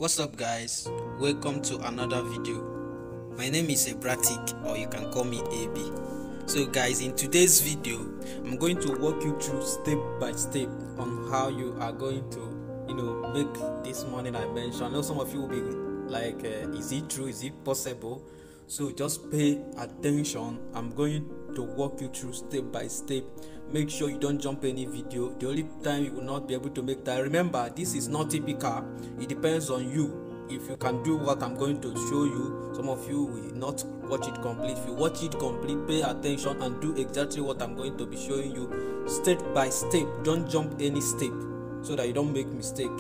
What's up guys, welcome to another video. My name is Ebratic, or you can call me AB. So guys, in today's video I'm going to walk you through step by step on how you are going to make this money I mentioned. I know some of you will be like, is it true, is it possible? So just pay attention. I'm going to walk you through step by step. Make sure you don't jump any video. The only time you will not be able to make that, remember, this is not typical. It depends on you. If you can do what I'm going to show you, some of you will not watch it complete. If you watch it complete, pay attention and do exactly what I'm going to be showing you step by step. Don't jump any step so that you don't make mistake,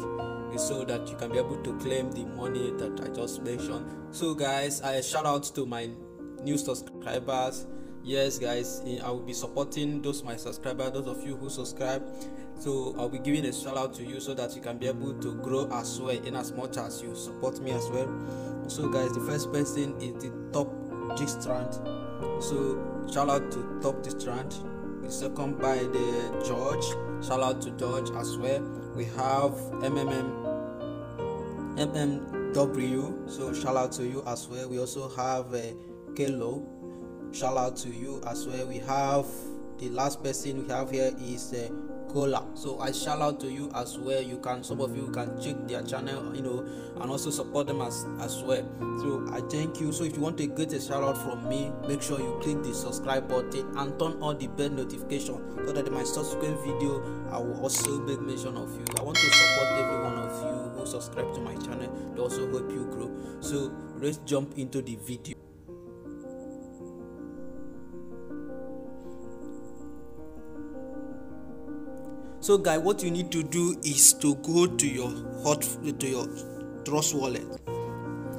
so that you can be able to claim the money that I just mentioned. So guys, I shout out to my new subscribers. Yes guys, I will be supporting those my subscribers, those of you who subscribe. So I'll be giving a shout out to you so that you can be able to grow as well, in as much as you support me as well. So guys, the first person is the Top Gstrand. So shout out to Top Gstrand. The second by the George. Shout out to George as well. We have MMW, so shout out to you as well. We also have Kelo, shout out to you as well. We have the last person we have here is Cola, so I shout out to you as well. You can, some of you can check their channel, and also support them as well. So I thank you. So if you want to get a shout out from me, make sure you click the subscribe button and turn on the bell notification so that in my subsequent video I will also make mention of you. I want to support every one of you who subscribe to my channel to also help you grow. So let's jump into the video. So guys, what you need to do is to go to your Trust Wallet.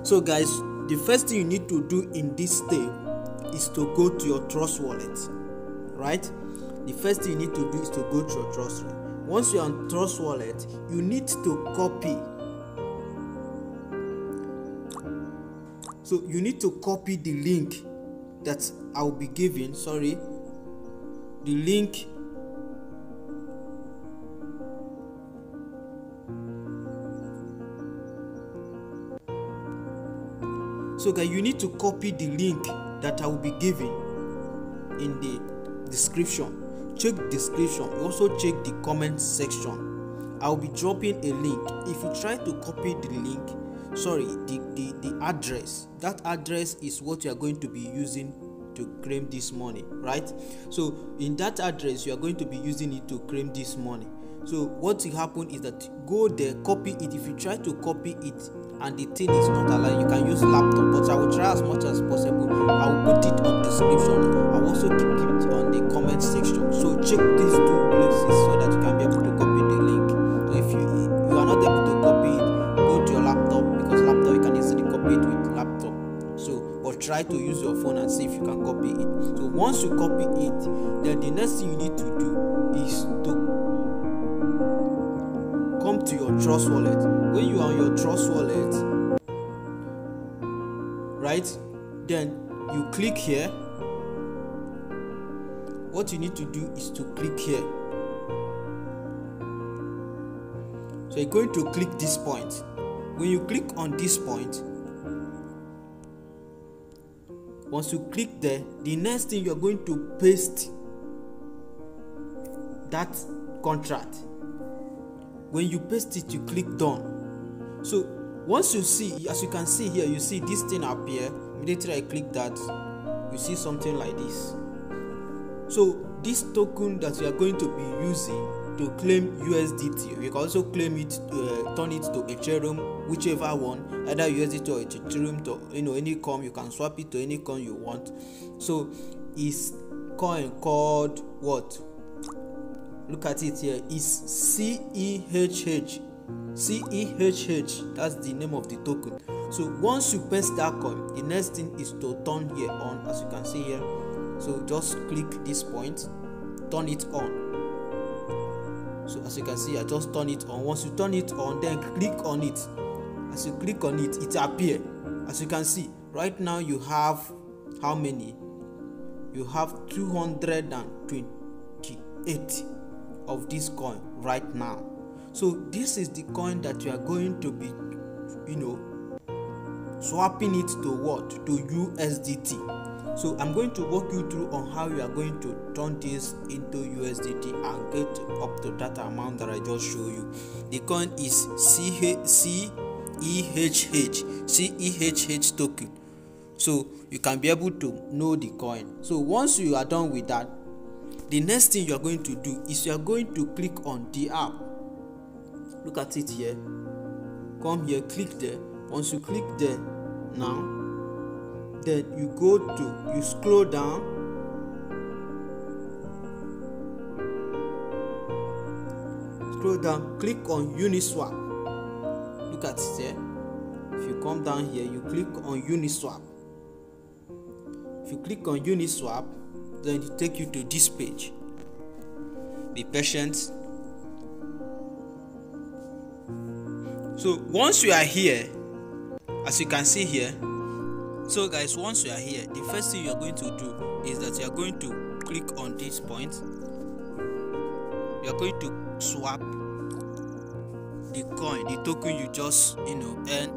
So guys, the first thing you need to do in this step is to go to your Trust Wallet, right? The first thing you need to do is to go to your Trust Wallet. Once you're on Trust Wallet, you need to copy. So you need to copy the link that I will be giving. The link. So guys, you need to copy the link that I will be giving in the description. Check the description. You also check the comment section. I will be dropping a link. If you try to copy the link, the address, that address is what you are going to be using to claim this money, right? So in that address, you are going to be using it to claim this money. So what will happen is that go there, copy it. If you try to copy it and the thing is not allowed, you can use laptop, but I will try as much as possible. I will put it on description. I will also keep it on the comment section. So check these two places so that you can be able to copy the link. So if you are not able to copy it, go to your laptop, because laptop you can easily copy it with laptop. So but try to use your phone and see if you can copy it. So once you copy it, then the next thing you need to do is to come to your Trust Wallet. When you are on your Trust Wallet, right, then you click here. What you need to do is to click here. So you're going to click this point. When you click on this point, once you click there, the next thing you're going to paste that contract. When you paste it, you click done. So once you see, as you can see here, you see this thing appear. Immediately I click that, you see something like this. So this token that you are going to be using to claim USDT, you can also claim it, turn it to Ethereum, whichever one, either USDT or Ethereum, to any coin. You can swap it to any coin you want. So it's coin called what? Look at it here. It's CEHH. CEHH. That's the name of the token. So once you paste that coin, the next thing is to turn here on, as you can see here. So just click this point, turn it on. So as you can see, I just turn it on. Once you turn it on, then click on it. As you click on it, it appears. As you can see, right now you have how many? You have 228 of this coin right now. So this is the coin that you are going to be swapping it to what? To USDT. So I'm going to walk you through on how you are going to turn this into USDT and get up to that amount that I just showed you. The coin is CEHH token. So you can be able to know the coin. So once you are done with that, the next thing you are going to do is you are going to click on the app. Look at it here. Come here, click there. Once you click there now, then you scroll down. Click on Uniswap. Look at it here. If you come down here, you click on Uniswap. If you click on Uniswap, then it take you to this page. Be patient. So once you are here, as you can see here, so guys, once you are here, the first thing you are going to do is that you are going to click on this point. You are going to swap the coin, the token you just earn.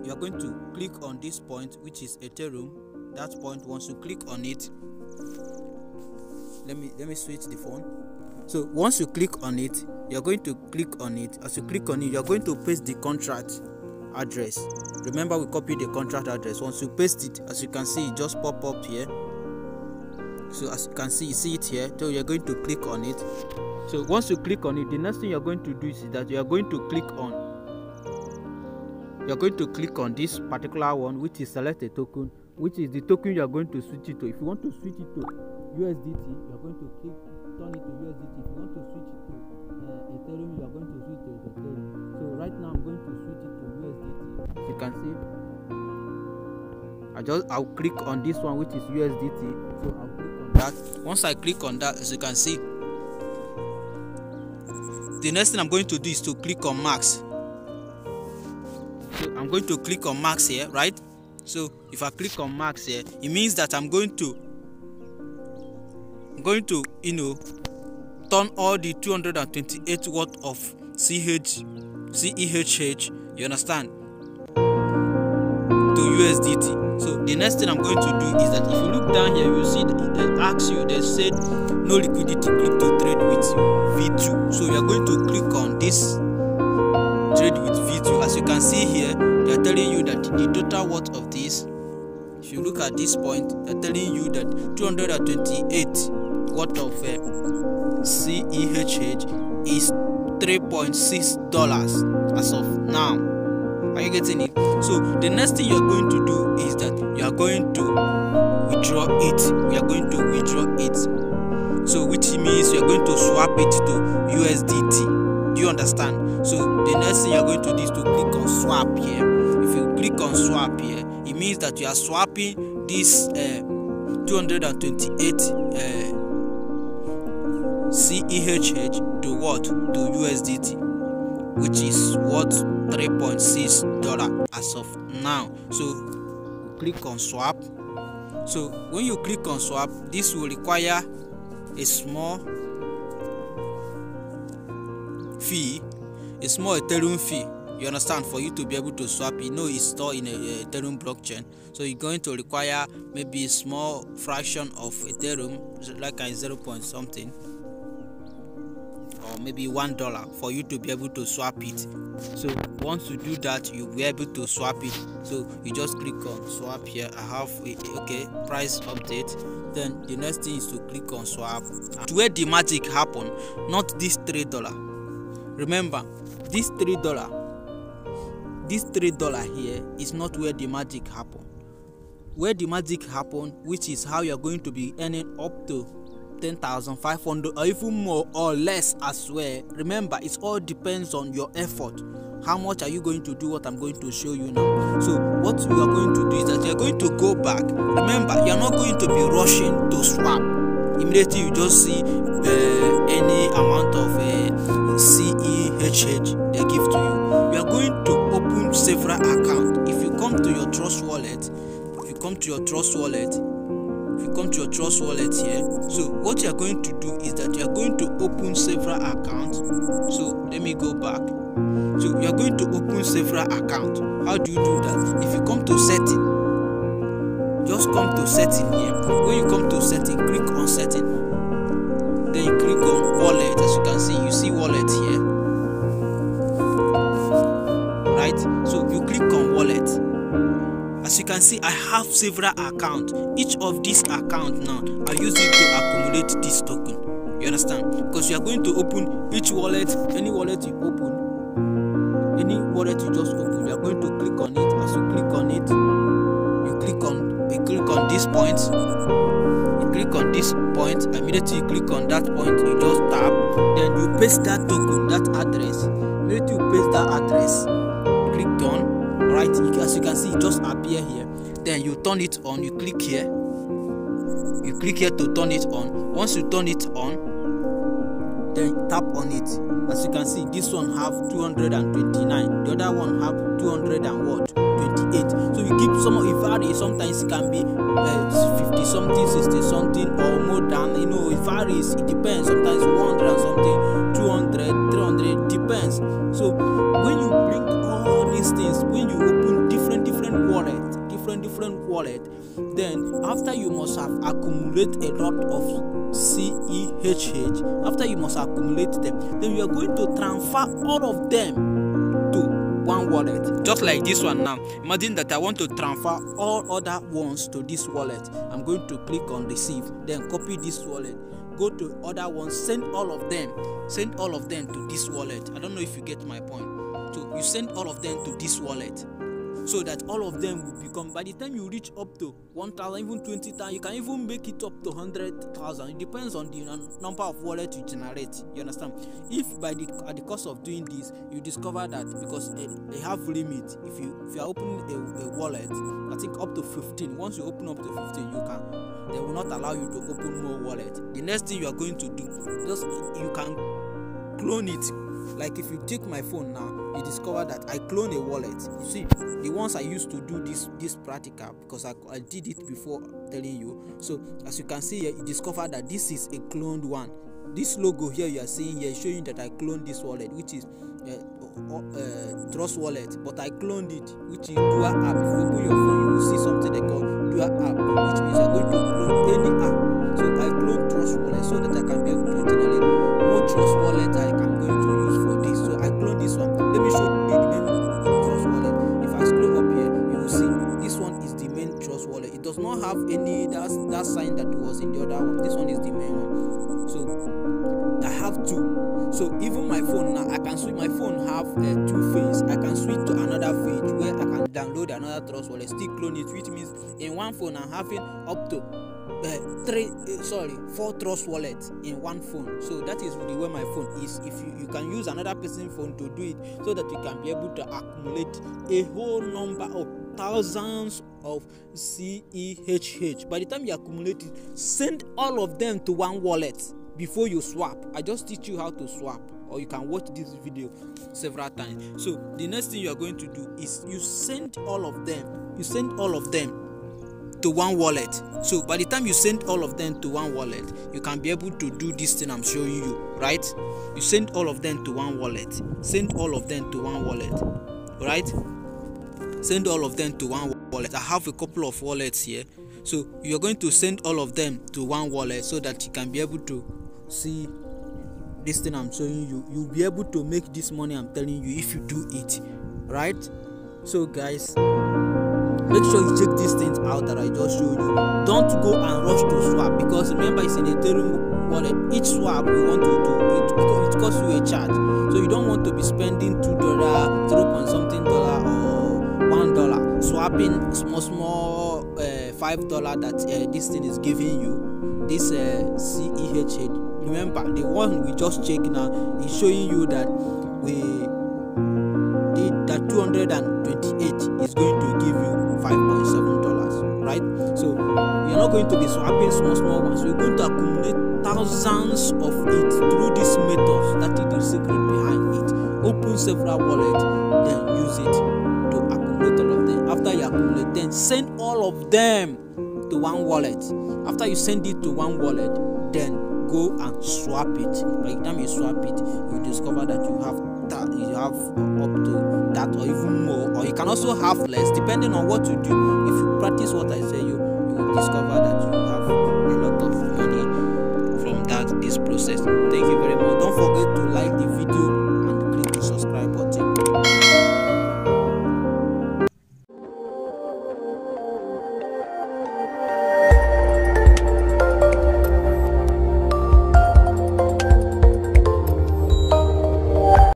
You are going to click on this point, which is Ethereum. That point, once you click on it, let me switch the phone. So once you click on it, you are going to click on it. As you click on it, you are going to paste the contract address. Remember, we copied the contract address. Once you paste it, as you can see, it just pop up here. So as you can see, you see it here. So you're going to click on it. So once you click on it, the next thing you're going to do is that you are going to click on this particular one, which is select a token, which is the token you are going to switch it to. If you want to switch it to USDT, you are going to turn it to USDT. If you want to switch it to Ethereum, you are going to switch it to Ethereum. So right now I'm going to switch it to USDT. As you can see, I'll click on this one, which is USDT. So I'll click on that. Once I click on that, as you can see, the next thing I'm going to do is to click on max. So I'm going to click on max here, right? So if I click on max here, it means that I'm going to turn all the 228 worth of CEHH, you understand, to USDT. So the next thing I'm going to do is that if you look down here, you see that they ask you, they said no liquidity, click to trade with V2. So you are going to click on this trade with V2. As you can see here, they are telling you that the total worth of this, if you look at this point, they are telling you that 228 worth of CEHH is $3.6 as of now. Are you getting it? So the next thing you are going to do is that you are going to withdraw it. We are going to withdraw it. So which means you are going to swap it to USDT. Do you understand? So the next thing you are going to do is to click on swap here. If you click on swap here, it means that you are swapping this 228 CEHH to what? To USDT, which is worth $3.6 as of now. So click on swap. So when you click on swap, this will require a small fee, a small Ethereum fee, you understand, for you to be able to swap. It's stored in a Ethereum blockchain, so you're going to require maybe a small fraction of Ethereum, like a 0 point something, or maybe $1 for you to be able to swap it. So once you do that, you'll be able to swap it. So you just click on swap here. I have price update. Then the next thing is to click on swap. Where the magic happen, not this $3. Remember, this $3 here is not where the magic happen. Where the magic happen, which is how you're going to be earning up to 10,500 or even more or less as well. Remember, it all depends on your effort. How much are you going to do what I'm going to show you now? So what you are going to do is that you're going to go back. Remember, you're not going to be rushing to swap. Immediately you just see any amount of CEHH they give to you. You are going to open several accounts. If you come to your Trust Wallet, here, so what you are going to do is that that you are going to open several accounts. So let me go back. So you are going to open several accounts. How do you do that? If you come to setting, just come to setting here. When you come to setting, click on setting. Then you click on wallet. As you can see, you see wallet here. Right? So you click on wallet. As you can see, I have several accounts. Each of these accounts now, I use it to accumulate this token. You understand? Because you are going to open each wallet, any wallet you open, any wallet you just open, you are going to click on it. As you click on it, you click on this point. You click on this point. Immediately you click on that point, you just tap. Then you paste that token, that address. Immediately you paste that address. Click done. Right, as you can see, it just appear here. Then you turn it on. You click here. You click here to turn it on. Once you turn it on, then tap on it. As you can see, this one have 229. The other one have 228. So you keep some. It varies. Sometimes it can be 50 something, 60 something, or more than. You know, it varies. It depends. Sometimes 100 and something, 200, 300. Depends. So when you bring all these things, when you open different wallet, then after you must have accumulated a lot of CEHH. After you must accumulate them, then you are going to transfer all of them to one wallet, just like this one now. Imagine that I want to transfer all other ones to this wallet. I'm going to click on receive, then copy this wallet, go to other ones, send all of them to this wallet. I don't know if you get my point. So you send all of them to this wallet, so that all of them will become, by the time you reach up to 1,000, even 20,000, you can even make it up to 100,000. It depends on the number of wallets you generate. You understand? If at the course of doing this, you discover that, because they have limit. If you are opening a wallet, I think up to 15. Once you open up to 15, they will not allow you to open more wallet. The next thing you are going to do, just you can clone it. Like if you take my phone now, you discover that I clone a wallet. You see, the ones I used to do this practical, because I did it before telling you. So as you can see here, you discover that this is a cloned one. This logo here you are seeing here is showing that I cloned this wallet, which is Trust Wallet, but I cloned it, which is Dual App. If you open your phone, you will see something they call Dual App, which means you are going to clone any app. So I cloned Trust Wallet so that I can be able to generate more Trust Wallet I am going to use for this. So I cloned this one. Let me show you the main Trust Wallet. If I scroll up here, you will see this one is the main Trust Wallet. It does not have any that sign that was in the other one. This one is the main one. So I have two. So even my phone now, I can switch. My phone have two phases. I can switch to another page where I can download another Trust Wallet, still clone it, which means in one phone I'm having up to 4 Trust Wallets in one phone. So that is really where my phone is. If you can use another person's phone to do it, so that you can be able to accumulate a whole number of thousands of CEHH. By the time you accumulate it, send all of them to one wallet before you swap. I just teach you how to swap, or you can watch this video several times. So the next thing you are going to do is you send all of them. You send all of them to one wallet. So by the time you send all of them to one wallet, you can be able to do this thing I'm showing you, right? You send all of them to one wallet. Send all of them to one wallet, right? Send all of them to one wallet. I have a couple of wallets here. So you're going to send all of them to one wallet so that you can be able to see this thing I'm showing you. You'll be able to make this money I'm telling you if you do it, right? So guys, make sure you check these things out that I just showed you. Don't go and rush to swap, because remember it's an Ethereum wallet. Each swap you want to do, it costs you a charge. So you don't want to be spending $2, 0 something dollar, or $1 swapping small $5 that this thing is giving you. This CEHH. Remember, the one we just checked now is showing you that that 228 is going to give you $5.7, right? So you're not going to be swapping small ones. You're going to accumulate thousands of it through this method. That is the secret behind it. Open several wallets, then use it to accumulate all of them. After you accumulate, then send all of them to one wallet. After you send it to one wallet, then go and swap it. By the time you swap it, you discover that you have up to that or even more, or you can also have less depending on what you do. If you practice what I say, you will discover that you have a lot of money from this process. Thank you very much. Don't forget to like the video